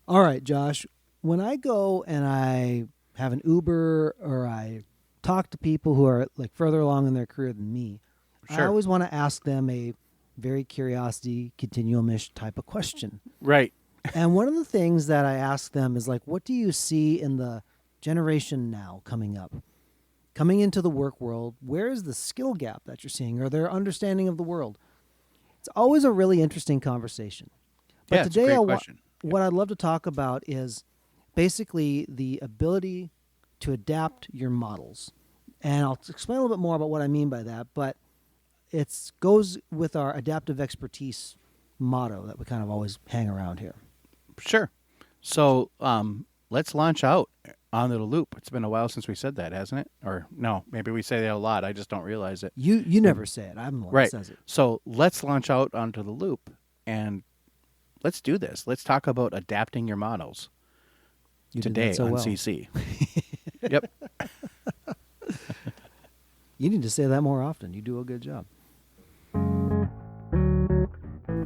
All right, Josh. When I go and I have an Uber or I talk to people who are like further along in their career than me, I Sure. always want to ask them a very curiosity continuum-ish type of question. Right. And one of the things that I ask them is like, what do you see in the generation now coming up? Coming into the work world, where is the skill gap that you're seeing or their understanding of the world? It's always a really interesting conversation. But Yeah, it's a today, great question. Yeah. what I'd love to talk about is basically the ability to adapt your models. And I'll explain a little bit more about what I mean by that, but it goes with our adaptive expertise motto that we kind of always hang around here. Sure. So let's launch out onto the loop. It's been a while since we said that, hasn't it? Or no, maybe we say that a lot. I just don't realize it. You Maybe. never say it. I'm the one that Right. says it. So let's launch out onto the loop and let's do this. Let's talk about adapting your models You did that today so on well. CC. Yep. You need to say that more often. You do a good job.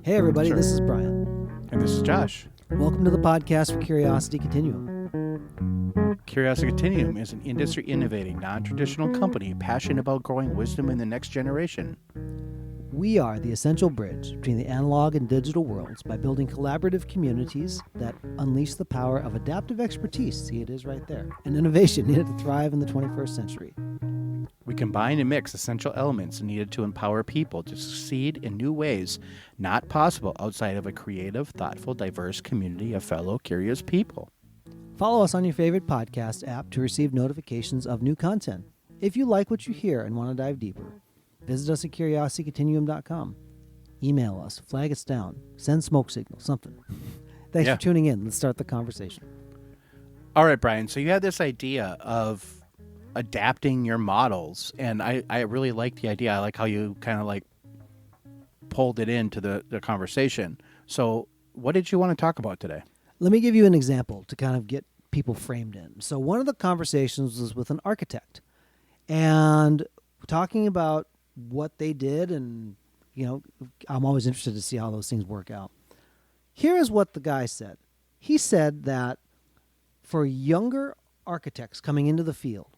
Hey, everybody, Sure. this is Brian. And this is Josh. Welcome to the podcast for Curiosity Continuum. Curiosity Continuum is an industry innovating, non traditional company passionate about growing wisdom in the next generation. We are the essential bridge between the analog and digital worlds by building collaborative communities that unleash the power of adaptive expertise, see it is right there, and innovation needed to thrive in the 21st century. We combine and mix essential elements needed to empower people to succeed in new ways not possible outside of a creative, thoughtful, diverse community of fellow curious people. Follow us on your favorite podcast app to receive notifications of new content. If you like what you hear and want to dive deeper, visit us at curiositycontinuum.com. Email us, flag us down, send smoke signals, something. Thanks Yeah. for tuning in. Let's start the conversation. All right, Brian. So you had this idea of adapting your models, and I really like the idea. I like how you kind of like pulled it into the conversation. So what did you want to talk about today? Let me give you an example to kind of get people framed in. So one of the conversations was with an architect and talking about what they did, and I'm always interested to see how those things work out. Here is what the guy said. He said that for younger architects coming into the field,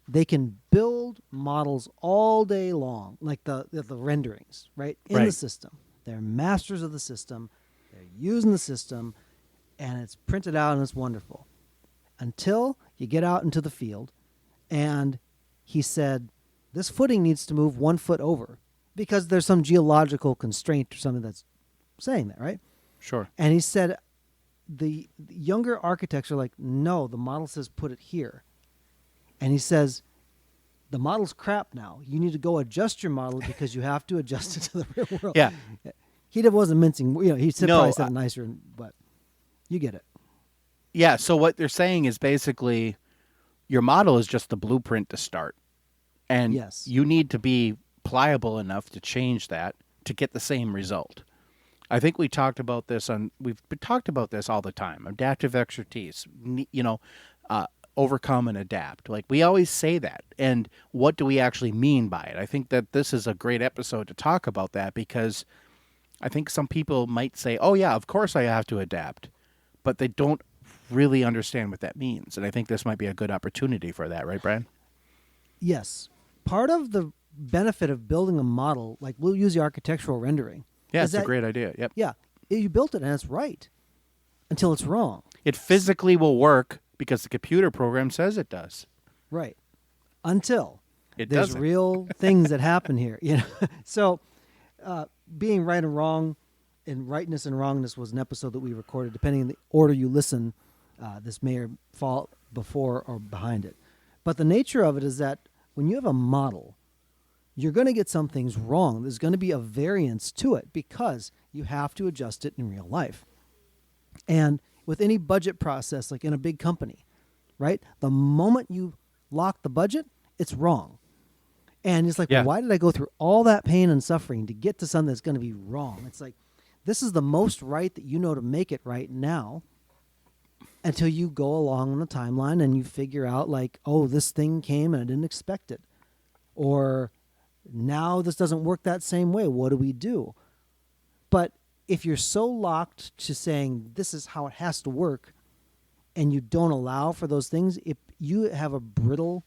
they can build models all day long, like the renderings, right? In the Right. system. They're masters of the system. They're using the system, and it's printed out and it's wonderful. Until you get out into the field, and he said, this footing needs to move 1 foot over because there's some geological constraint or something that's saying that, right? Sure. And he said, the younger architects are like, no, the model says put it here. And he says, the model's crap now. You need to go adjust your model because you have to adjust it to the real world. Yeah. He wasn't mincing. He said, No, probably said it nicer, but you get it. Yeah. So what they're saying is basically your model is just the blueprint to start. And Yes. you need to be pliable enough to change that to get the same result. I think we've talked about this all the time. Adaptive expertise, overcome and adapt. Like we always say that. And what do we actually mean by it? I think that this is a great episode to talk about that because I think some people might say, oh yeah, of course I have to adapt, but they don't really understand what that means. And I think this might be a good opportunity for that, right, Brian? Yes. Part of the benefit of building a model, like we'll use the architectural rendering. Yeah, is it's a that- great idea. Yep. Yeah. You built it and it's right until it's wrong. It physically will work because the computer program says it does. Right. Until It there's doesn't. real things that happen here. So being right and wrong, and rightness and wrongness was an episode that we recorded. Depending on the order you listen, this may fall before or behind it. But the nature of it is that when you have a model, you're going to get some things wrong. There's going to be a variance to it because you have to adjust it in real life. And with any budget process, like in a big company, right? The moment you lock the budget, it's wrong. And it's like, Yeah. well, why did I go through all that pain and suffering to get to something that's going to be wrong? It's like, this is the most right that you know to make it right now until you go along on the timeline and you figure out like, oh, this thing came and I didn't expect it. Or now this doesn't work that same way. What do we do? But if you're so locked to saying this is how it has to work, and you don't allow for those things, if you have a brittle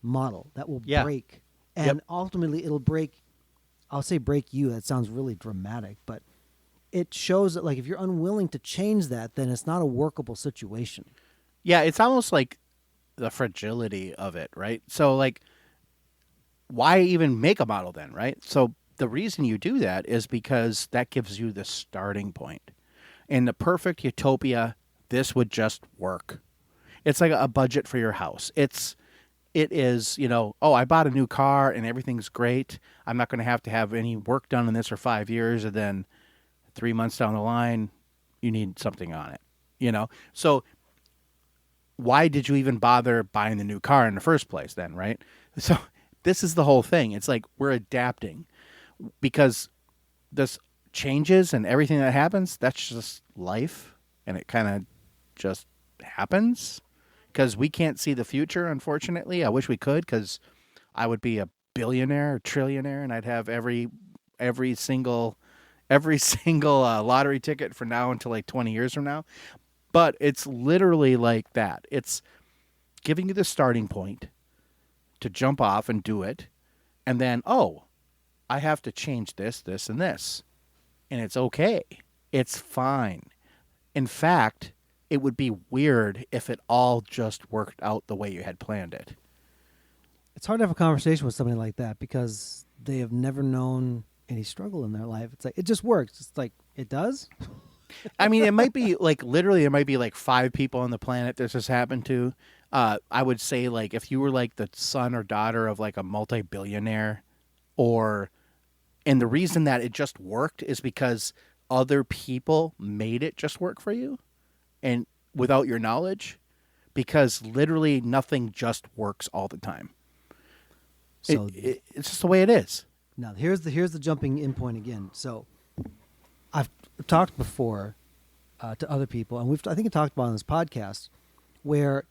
model that will Yeah. break, and Yep. ultimately it'll break. I'll say break you. That sounds really dramatic, but it shows that like if you're unwilling to change that, then it's not a workable situation. Yeah, it's almost like the fragility of it, right? So like why even make a model then, right? So the reason you do that is because that gives you the starting point. In the perfect utopia, this would just work. It's like a budget for your house. It is, oh, I bought a new car and everything's great. I'm not going to have any work done in this for 5 years, and then 3 months down the line you need something on it. So why did you even bother buying the new car in the first place then, right? So this is the whole thing. It's like we're adapting because this changes and everything that happens, that's just life, and it kind of just happens because we can't see the future, unfortunately. I wish we could, because I would be a billionaire or trillionaire and I'd have every single lottery ticket from now until like 20 years from now. But it's literally like that. It's giving you the starting point to jump off and do it, and then, oh, I have to change this, this, and this. And it's okay. It's fine. In fact, it would be weird if it all just worked out the way you had planned it. It's hard to have a conversation with somebody like that because they have never known any struggle in their life. It's like it just works. It's like it does. I mean, it might be like literally, it might be like 5 people on the planet this has happened to. I would say like if you were like the son or daughter of like a multi-billionaire, and the reason that it just worked is because other people made it just work for you, and without your knowledge, because literally nothing just works all the time. So It's just the way it is. now here's the jumping in point again. So I've talked before to other people, and I think I talked about on this podcast, where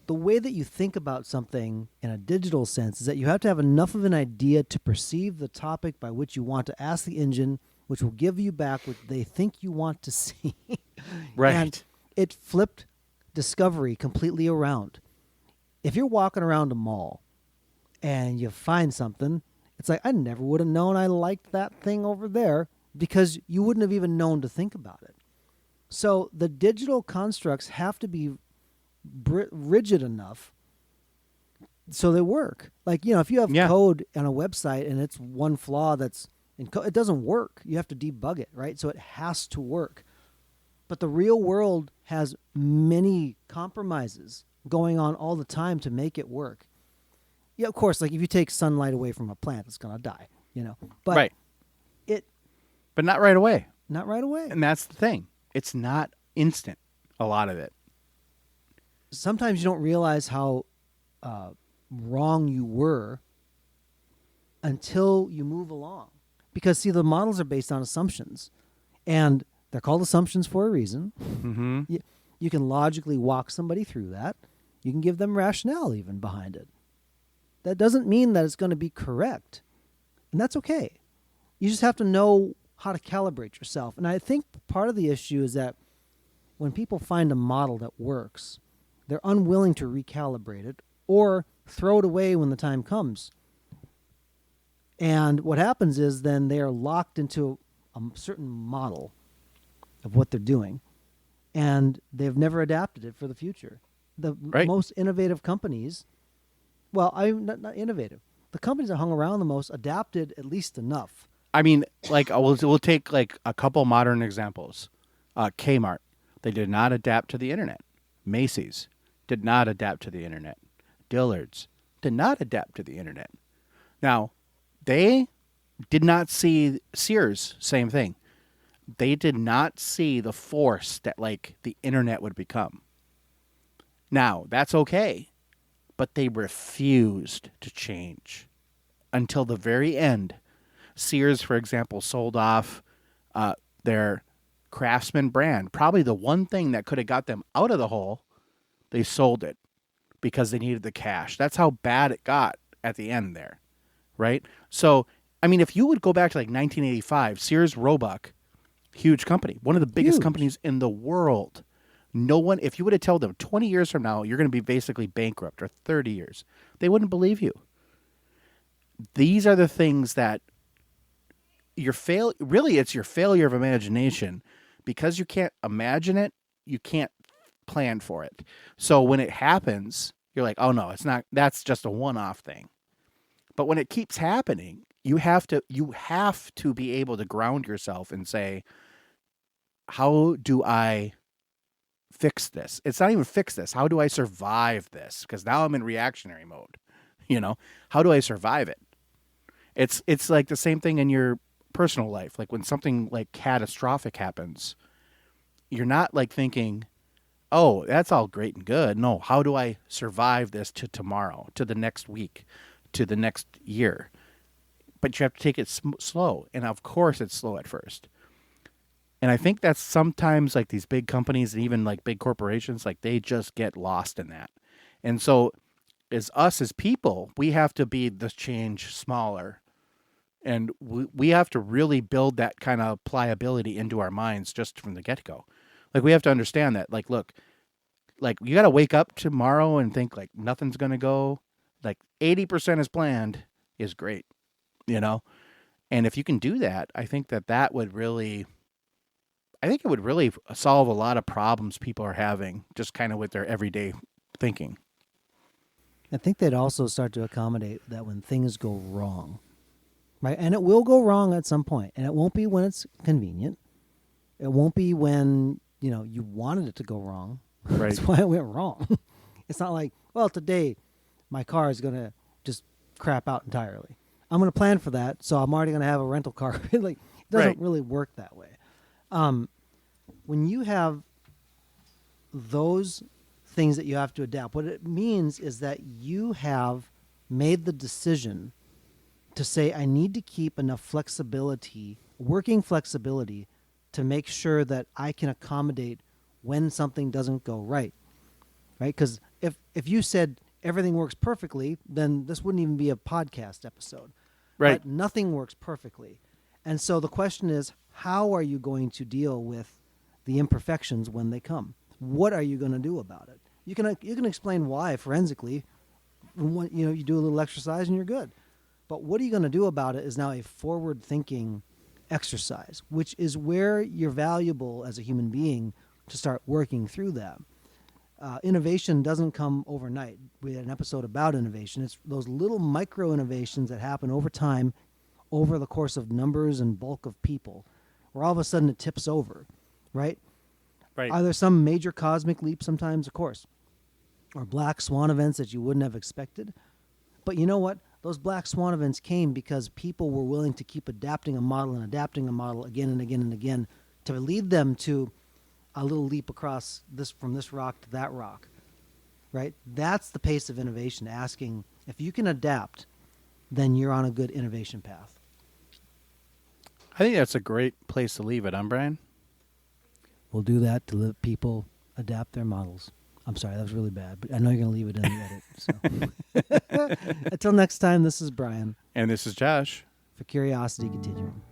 the way that you think about something in a digital sense is that you have to have enough of an idea to perceive the topic by which you want to ask the engine, which will give you back what they think you want to see. Right. And it flipped discovery completely around. If you're walking around a mall and you find something, it's like, I never would have known I liked that thing over there, because you wouldn't have even known to think about it. So the digital constructs have to be rigid enough so they work. Like, if you have code on a website and it's one flaw that's in code, it doesn't work. You have to debug it, right? So it has to work. But the real world has many compromises going on all the time to make it work. Yeah, of course, like if you take sunlight away from a plant, it's going to die, But right. But not right away. Not right away. And that's the thing. It's not instant, a lot of it. Sometimes you don't realize how wrong you were until you move along. Because, see, the models are based on assumptions. And they're called assumptions for a reason. Mm-hmm. You can logically walk somebody through that. You can give them rationale even behind it. That doesn't mean that it's going to be correct. And that's okay. You just have to know how to calibrate yourself. And I think part of the issue is that when people find a model that works, they're unwilling to recalibrate it or throw it away when the time comes. And what happens is then they are locked into a certain model of what they're doing, and they've never adapted it for the future. The most innovative companies, well, I'm not innovative. The companies that hung around the most adapted at least enough. I mean, like we'll take like a couple modern examples. Kmart, they did not adapt to the internet. Macy's did not adapt to the internet. Dillard's did not adapt to the internet. Now, they did not see Sears, same thing. They did not see the force that like the internet would become. Now, that's okay, but they refused to change until the very end. Sears, for example, sold off their Craftsman brand. Probably the one thing that could have got them out of the hole, they sold it because they needed the cash. That's how bad it got at the end there, right? So, I mean, if you would go back to like 1985, Sears Roebuck Huge company, one of the biggest Huge. companies in the world. No one, if you would have told them 20 years from now, you're going to be basically bankrupt, or 30 years, they wouldn't believe you. These are the things that really, it's your failure of imagination, because you can't imagine it, you can't plan for it. So when it happens, you're like, oh no, it's not, that's just a one-off thing. But when it keeps happening, you have to be able to ground yourself and say, how do I fix this? It's not even fix this. How do I survive this? Because now I'm in reactionary mode. How do I survive it? It's like the same thing in your personal life. Like when something like catastrophic happens, you're not like thinking, oh, that's all great and good. No, how do I survive this to tomorrow, to the next week, to the next year? But you have to take it slow. And of course it's slow at first. And I think that's sometimes like these big companies and even like big corporations, like they just get lost in that. And so as us as people, we have to be the change smaller. And we have to really build that kind of pliability into our minds just from the get-go. Like we have to understand that, like, look, like you got to wake up tomorrow and think like nothing's going to go like 80% as planned is great, And if you can do that, I think that would really, I think it would really solve a lot of problems people are having just kind of with their everyday thinking. I think they'd also start to accommodate that when things go wrong, right? And it will go wrong at some point, and it won't be when it's convenient. It won't be when, you wanted it to go wrong. Right. That's why it went wrong. It's not like, well, today my car is going to just crap out entirely. I'm going to plan for that, so I'm already going to have a rental car. Like, it doesn't really work that way. When you have those things that you have to adapt, what it means is that you have made the decision to say, I need to keep enough flexibility, working flexibility, to make sure that I can accommodate when something doesn't go right. Right? Because if you said everything works perfectly, then this wouldn't even be a podcast episode. Right. But nothing works perfectly. And so the question is, how are you going to deal with the imperfections when they come? What are you going to do about it? You can explain why forensically. You do a little exercise and you're good. But what are you going to do about it is now a forward-thinking exercise, which is where you're valuable as a human being to start working through that. Innovation doesn't come overnight. We had an episode about innovation. It's those little micro innovations that happen over time, over the course of numbers and bulk of people, where all of a sudden it tips over, right? Right. Are there some major cosmic leaps sometimes? Of course. Or black swan events that you wouldn't have expected. But you know what? Those black swan events came because people were willing to keep adapting a model again and again and again to lead them to a little leap across from this rock to that rock, right? That's the pace of innovation, asking if you can adapt, then you're on a good innovation path. I think that's a great place to leave it, Brian? We'll do that to let people adapt their models. I'm sorry, that was really bad, but I know you're going to leave it in the edit. So. Until next time, this is Brian. And this is Josh. For Curiosity Continuum.